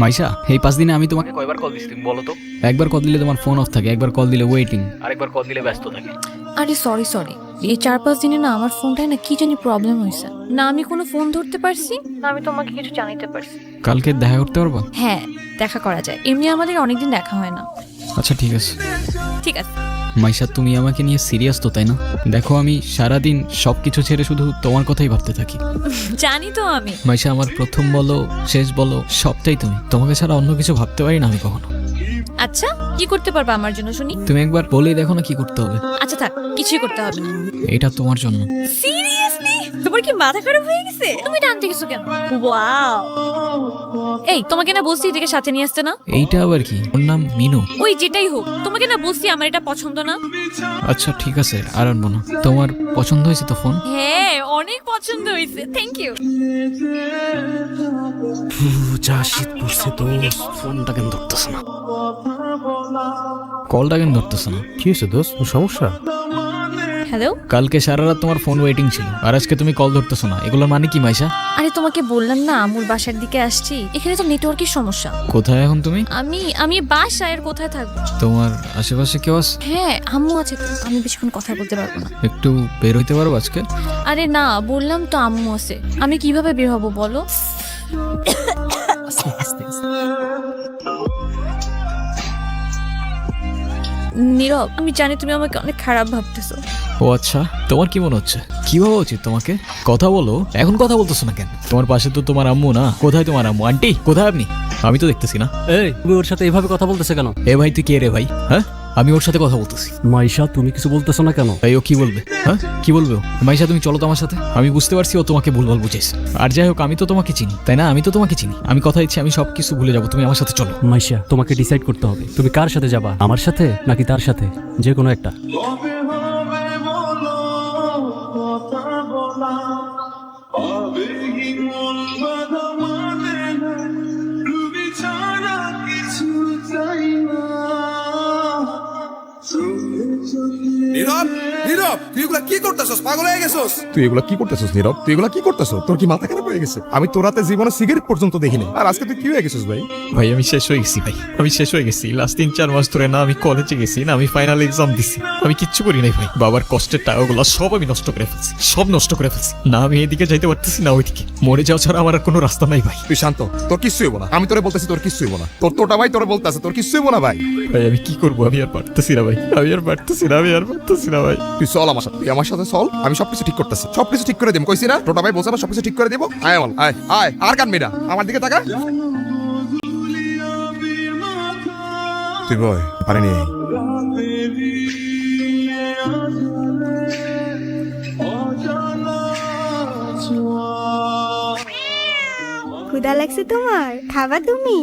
মাইশা, এই 5 দিনে আমি তোমাকে কয়বার কল দিছি তুমি বলো তো? একবার কল দিলে তোমার ফোন অফ থাকে, একবার কল দিলে ওয়েটিং, আরেকবার কল দিলে ব্যস্ত থাকে। আরে সরি এই 4-5 দিনে না আমার ফোনটায় না কি জানি প্রবলেম হয়েছে। না আমি কোনো ফোন ধরতে পারছি, না আমি তোমাকে কিছু জানাইতে পারছি। কালকে দেখা করতে পারবা? হ্যাঁ, দেখা করা যায়। এমনি আমাদের অনেকদিন দেখা হয় না। আচ্ছা ঠিক আছে। ঠিক আছে। মাইশা, তুমি আমাকে নিয়ে সিরিয়াস তো, তাই না? দেখো, আমি সারাদিন সবকিছু ছেড়ে শুধু তোমার কথাই ভাবতে থাকি। জানি তো আমি। মাইশা, আমার প্রথম বলো শেষ বলো সবটাই তুমি। তোমাকে ছাড়া অন্য কিছু ভাবতে পারি না আমি কখনো। আচ্ছা, কি করতে পারবা আমার জন্য শুনি? তুমি একবার বলেই দেখো না কি করতে হবে। আচ্ছা থাক, কিছুই করতে হবে না। এটা তোমার জন্য। সিরিয়াসলি? তোমার কি মাথা খারাপ হয়ে গেছে? তুমি টানতে গেছো কেন? ওয়াও! এই, তোমাকে না বলছি এটাকে সাথে নিয়ে আসতে না? এইটা আবার কি? ওর নাম মিনু। ওই যেটাই হোক, তোমাকে না বলছি আমার এটা পছন্দ না। আচ্ছা ঠিক আছে, আর আনবো না। তোমার পছন্দ হয়েছে তো ফোন? হ্যাঁ, অনেক পছন্দ হয়েছে। Thank you. যা শীত পড়ছে তো, ফোনটা কেন ধরতেছ না? কলটা কেন ধরতেছ না? কি হয়েছে দোস্ত, সমস্যা? হ্যালো। কালকে সারা রাত তোমার ফোন ওয়েটিং ছিল, আর আজকে তুমি কল ধরতেছ না, এগুলোর মানে কি মাইশা? আরে তোমাকে বললাম না আমুর বাসার দিকে আসছি, এখানে তো নেটওয়ার্কের সমস্যা। কোথায় এখন তুমি? আমি বাসায়, আর কোথায় থাকবো? তোমার আশেপাশে কেউ আছে? হ্যাঁ, আম্মু আছে তো। আমি বেশিক্ষণ কথা বলতে পারবো না। একটু বের হইতে পারবো আজকে? আরে না, বললাম তো আম্মু আছে। আমি কিভাবে বের হবো বলো? নীরব, আমি জানি তুমি আমাকে অনেক খারাপ ভাবতেছো। ও আচ্ছা, তোমার কি মনে হচ্ছে? কি ভাবা উচিত তোমাকে? কথা বলো, এখন কথা বলতেছো না কেন? তোমার পাশে তো তোমার আম্মু না। কোথায় তোমার আম্মু? আন্টি কোথায় আপনি? আমি তো দেখতেছি না। এই, তুমি ওর সাথে এভাবে কথা বলতেছে কেন? এ ভাই, তুই কে রে ভাই? হ্যাঁ, আমি ওর সাথে কথা বলতেছি। মাইশা, তুমি কিছু বলতেছো না কেন? ভাই, ও কি বলবে? হ্যাঁ, কি বলবে ও? মাইশা, তুমি চলো তো আমার সাথে। আমি বুঝতে পারছি ও তোমাকে ভুলভাল বুঝেছে। আর যাই হোক, আমি তো তোমাকে চিনি, তাই না? আমি তো তোমাকে চিনি। আমি কথা দিচ্ছি, আমি সবকিছু ভুলে যাবো। তুমি আমার সাথে চলো। মাইশা, তোমাকে ডিসাইড করতে হবে তুমি কার সাথে যাবা, আমার সাথে নাকি তার সাথে, যে কোনো একটা। নীরব, নীরব, তুই এগুলা কি করতেছস? পাগল হয়ে গেছস? তুই এগুলা কি করতেছস নীরব? তুই এগুলা কি করতেছস? তোর কি মাথা খারাপ হয়ে গেছে? আমি তোর রাতে জীবনে সিগারেট পর্যন্ত দেখিনি, আর আজকে তুই কি হয়ে গেছিস ভাই? ভাই, আমি শেষ হয়ে গেছি ভাই। আমি শেষ হয়ে গেছি। লাস্ট 3-4 মাস ধরে না আমি কলেজে গেছি, না আমি ফাইনাল এক্সাম দিছি। আমি কিচ্ছু করি নাই ভাই। বাবার কষ্টের টাকাগুলো সব আমি নষ্ট করে ফেলছি, সব নষ্ট করে ফেলছি। না আমি এদিকে যাইতে পারতেছি, না ওইদিকে। মরে যাওয়া ছাড়া আমার আর কোনো রাস্তা নাই ভাই। তুই শান্ত, তোর কিচ্ছু হইব না। আমি তোরে বলতেছি তোর কিচ্ছু হইব না। তোরটা ভাই তোরে বলতেছে তোর কিচ্ছু হইব না ভাই। ভাই, আমি কি করবো? আমি আর পারতেছি না ভাই। আমি আর পারতেছি না ভাই। তুই চল আমার সাথে, তুই আমার সাথে চল। আমি সবকিছু ঠিক করতেছি, সবকিছু ঠিক করে দেব। কইছি না টোটা ভাই বলছে না সবকিছু ঠিক করে দেব। আয় আমল, আয় আয়, আর কানবি না, আমার দিকে তাকা। তুই বয় পানি নিয়ে আয়। ক্ষুধা লাগছে তোমার? খাবা তুমি?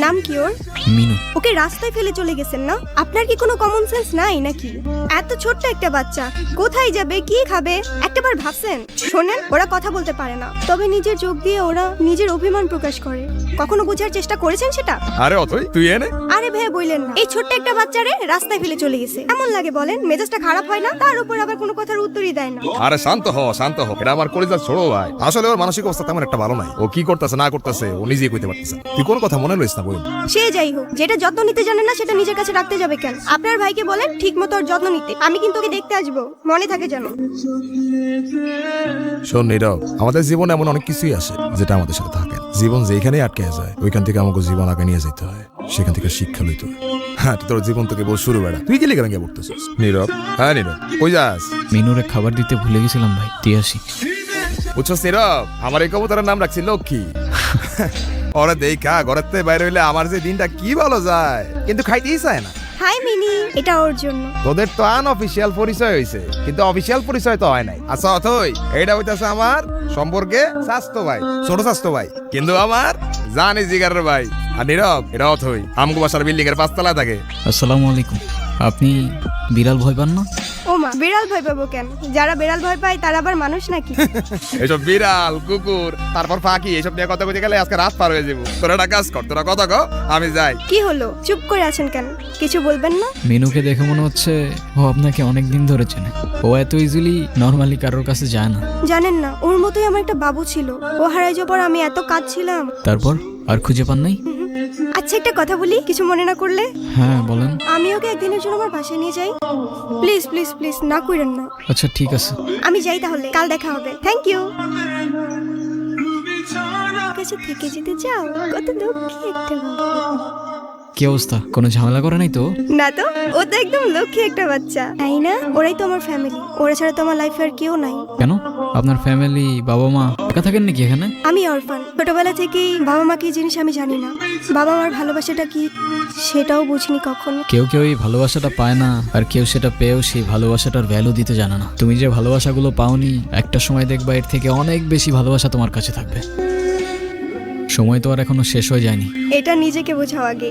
নাম কি ওর? মিনু। ওকে রাস্তায় ফেলে চলে গেছেন না? আপনার কি কোনো কমন সেন্স নাই নাকি? এত ছোট্ট একটা বাচ্চা কোথায় যাবে, কি খাবে, একটাবার ভাবছেন? শোনেন, ওরা কথা বলতে পারে না, তবে নিজের চোখ দিয়ে ওরা নিজের অভিমান প্রকাশ করে। কখনো বোঝার চেষ্টা করেছেন সেটা? আরে অতই তুই এনে। আরে ভাই বললেন না, এই ছোট্ট একটা বাচ্চারে রাস্তায় ফেলে চলে গেছে। এমন লাগে বলেন? মেজাজটা খারাপ হয় না? তার উপর আবার কোনো কথার উত্তরই দেয় না। আরে শান্ত হ, শান্ত হ। এটা আমার কলিজার ছোড়ো ভাই। আসলে ওর মানসিক অবস্থা তেমন একটা ভালো নাই। ও কি করতেছে না করতেছে ও নিজেই কইতে পারতেছে। তুই কোন কথা মনে লইস না বই। সে যাই হোক, যেটা যত্ন নিতে জানে না সেটা নিজের কাছে রাখতে যাবে কেন? আপনার ভাইকে বলেন ঠিক মতো ওর যত্ন নিতে। আমি কিন্তু ওকে দেখতে আসবো, মনে থাকে যেন। শোন নীরব, আমাদের জীবনে এমন অনেক কিছুই আসে যেটা আমাদের সাথে থাকে। জীবন যেখানেই আটকে যায় ওইখান থেকে আমাকে জীবন আগে নিয়ে যেতে হয়, সেখান থেকে শিক্ষা লইতে হয়। হ্যাঁ, তোর জীবন থেকে বল শুরু বেড়া। তুই কি লেগে ভেঙে পড়তেছিস নীরব? হ্যাঁ নীরব, কই যাস? মিনুরে খাবার দিতে ভুলে গেছিলাম ভাই, দিয়ে আসি। বুঝছস নীরব, আমার এই কবুতরের নাম রাখছি লক্ষ্মী। ওরা দেখা ঘরের থেকে বাইরে হইলে আমার যে দিনটা কি ভালো যায়, কিন্তু খাইতেই চায় না। হাই মিনি, এটা ওর জন্য। তোদের তো আনঅফিসিয়াল পরিচয় হইছে, কিন্তু অফিসিয়াল পরিচয় তো হয় নাই। আচ্ছা অথই, এইটা হইতাছে আমার সম্পর্কে স্বাস্থ্য ভাই, ছোট স্বাস্থ্য ভাই, কিন্তু আমার জানি জিগারের ভাই। আর নীরব, এটা অথই আমগো বাসার বিল্ডিং এর 5 তলায় থাকে। আসসালামু আলাইকুম। আপনি বিড়াল ভয় পান না? ও মা, বিড়াল ভয় পাবো কেন? যারা বিড়াল ভয় পায় তারা আবার মানুষ নাকি? এসব বিড়াল কুকুর তারপর পাখি এসব নিয়ে কথা বলতে গেলে আজকে রাত পার হয়ে যাবো। তোরা একটা কাজ কর, তোরা কথা কো, আমি যাই। কি হলো, চুপ করে আছেন কেন? কিছু বলবেন না? মেনুকে দেখে মনে হচ্ছে ও আপনাকে অনেক দিন ধরে চেনে। ও এত ইজিলি নর্মালি কারোর কাছে যায় না। জানেন না, ওর মতোই আমার একটা বাবু ছিল। ও হারাই যাওয়ার পর আমি এত কাঁদছিলাম। তারপর আর খুঁজে পান নাই? আচ্ছা, একটা কথা বলি, কিছু মনে না করলে? হ্যাঁ বলেন। আমি ওকে একদিনের জন্য আমার বাসায় নিয়ে যাই। প্লিজ প্লিজ প্লিজ, না করেন না। আচ্ছা ঠিক আছে। আমি যাই তাহলে, কাল দেখা হবে। Thank you. কাছে থেকে যেতে চাও? কত লক্ষ্মী একটা বাবু। কি অবস্থা, কোনো ঝামেলা করে নাই তো? না তো, ও তো একদম লক্ষ্মী একটা বাচ্চা, তাই না? ওরাই তো আমার ফ্যামিলি, ওরা ছাড়া তো আমার লাইফে আর কেউ নাই। কেন, আপনার ফ্যামিলি বাবা মা একা থাকেন নাকি এখানে? আমি অরফান। ছোটবেলা থেকেই বাবা মা কি জিনিস আমি জানি না। বাবা মার ভালোবাসাটা কি সেটাও বুঝিনি কখনো। কেউ কেউ এই ভালোবাসাটা পায় না, আর কেউ সেটা পেয়েও সেই ভালোবাসাটার ভ্যালু দিতে জানে না। তুমি যে ভালোবাসাগুলো পাওনি, একটা সময় দেখবা এর থেকে অনেক বেশি ভালোবাসা তোমার কাছে থাকবে। সময় তো আর এখনো শেষ হয়ে যায়নি। এটা নিজেকে বোঝাও আগে।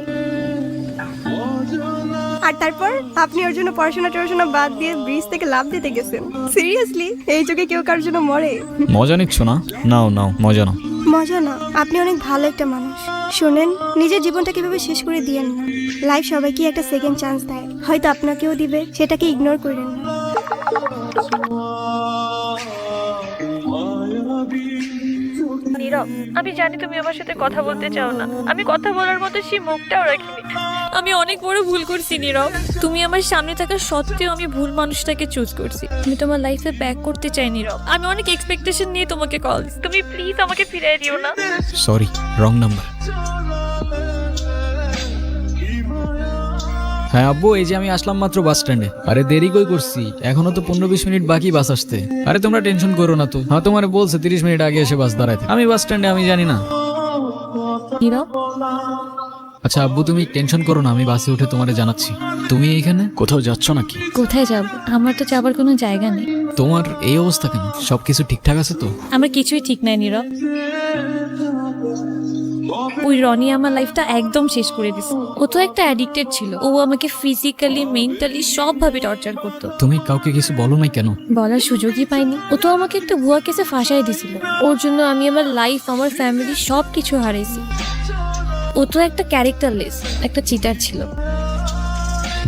আর তারপর আপনি ওর জন্য পড়াশোনা বাদ দিয়ে ব্রিজ থেকে লাফ দিতে গেছেন। সিরিয়াসলি, এই যুগে কেউ কারোর জন্য মরে? মজা নিচ্ছ না? নাও নাও, মজা নাও। মজা না, আপনি অনেক ভালো একটা মানুষ। শোনেন, নিজের জীবনটা কিভাবে শেষ করে দিয়েন না। লাইফ সবাইকে একটা সেকেন্ড চান্স দেয়, হয়তো আপনাকেও দিবে, সেটাকে ইগনোর করেন না। নীরব, আমি জানি তুমি আমার সাথে কথা বলতে চাও না। আমি কথা বলার মতো সেই মুখটাও রাখিনি। আমি অনেক বড় ভুল করছি নীরব। তুমি আমার সামনে থাকা সত্ত্বেও আমি ভুল মানুষটাকে চুজ করছি। আমি তোমার লাইফে ব্যাক করতে চাই নীরব। আমি অনেক এক্সপেকটেশন নিয়ে তোমাকে কল দিচ্ছি। তুমি প্লিজ আমাকে ফিরিয়ে দিও না। Sorry, wrong number. হ্যাঁ আব্বু, এই যে আমি আসলাম মাত্র বাস স্ট্যান্ডে। আরে দেরি কই করছি, এখনো তো 15-20 মিনিট বাকি বাস আসতে। আরে তোমরা টেনশন করো না তো। হ্যাঁ তোমার বলছে 30 মিনিট আগে এসে বাস দাঁড়াইতে। আমি বাস স্ট্যান্ডে, আমি জানি না। নীরব, আচ্ছা আব্বু তুমি টেনশন করো না, আমি বাসে উঠে তোমারে জানাচ্ছি। তুমি এইখানে কোথাও যাচ্ছ নাকি? কোথায় যাব? আমার তো যাবার কোনো জায়গা নেই। তোমার এই অবস্থা কেন? সবকিছু ঠিকঠাক আছে তো? আমার কিছুই ঠিক নাই নীরব। ওই রনি আমার লাইফটা একদম শেষ করে দিছে। ও তো একটা অ্যাডিক্টেড ছিল। ও আমাকে ফিজিক্যালি, মেন্টালি সবভাবে টর্চার করতো। তুমি কাউকে কিছু বলো নাই কেন? বলার সুযোগই পাইনি। ও তো আমাকে একটা ভুয়া কেসে ফাঁসাই দিছিল। ওর জন্য আমি আমার লাইফ, আমার ফ্যামিলি সবকিছু হারাইছি। ও তো একটা ক্যারেক্টারলেস, একটা চিটার ছিল।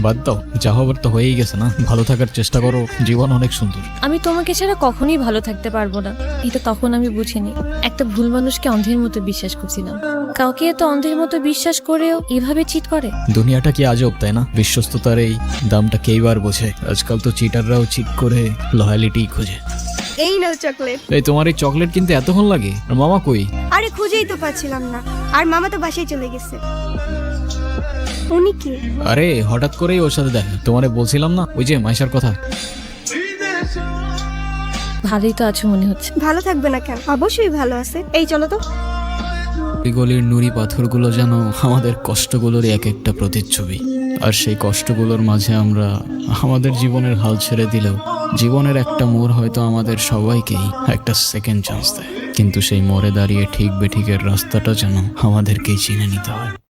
বাদ দাও, যা হবার তো হয়েই গেছে না। ভালো থাকার চেষ্টা করো, জীবন অনেক সুন্দর। আমি তোমাকে ছাড়া কখনোই ভালো থাকতে পারবো না, এটা তখন আমি বুঝিনি। একটা ভুল মানুষকে অন্ধের মতো বিশ্বাস করছিলাম। কাউকে এত অন্ধের মতো বিশ্বাস করেও এভাবে চিট করে? দুনিয়াটা কি আজব, তাই না? বিশ্বস্ততার এই দামটা কেইবার বোঝে। আজকাল তো চিটাররাও চিট করে লয়ালিটি খোঁজে। এই নাও চকলেট। এই তোমার এই চকলেট কিনতে এতক্ষণ লাগে? আর মামা কই? আরে খুঁজেই তো পাচ্ছিলাম না, আর মামা তো বাসায় চলে গেছে। উনি কি? আরে হঠাৎ করেই ওর সাথে দেখা। তোমারে বলছিলাম না ওই যে মাইশার কথা। ভালোই তো আছো মনে হচ্ছে। ভালো থাকবে না কেন? অবশ্যই ভালো আছে। এই চলো তো। এই গলির নুড়ি পাথরগুলো যেন আমাদের কষ্টগুলোর এক একটা প্রতিচ্ছবি। আর সেই কষ্টগুলোর মাঝে আমরা আমাদের জীবনের হাল ছেড়ে দিলেও জীবনের একটা মোড় হয়তো আমাদের সবাইকেই একটা সেকেন্ড চান্স দেয়। কিন্তু সেই মোড়ে দাঁড়িয়ে ঠিক বেঠিকের রাস্তাটা যেন আমাদেরকেই চিনে নিতে হয়।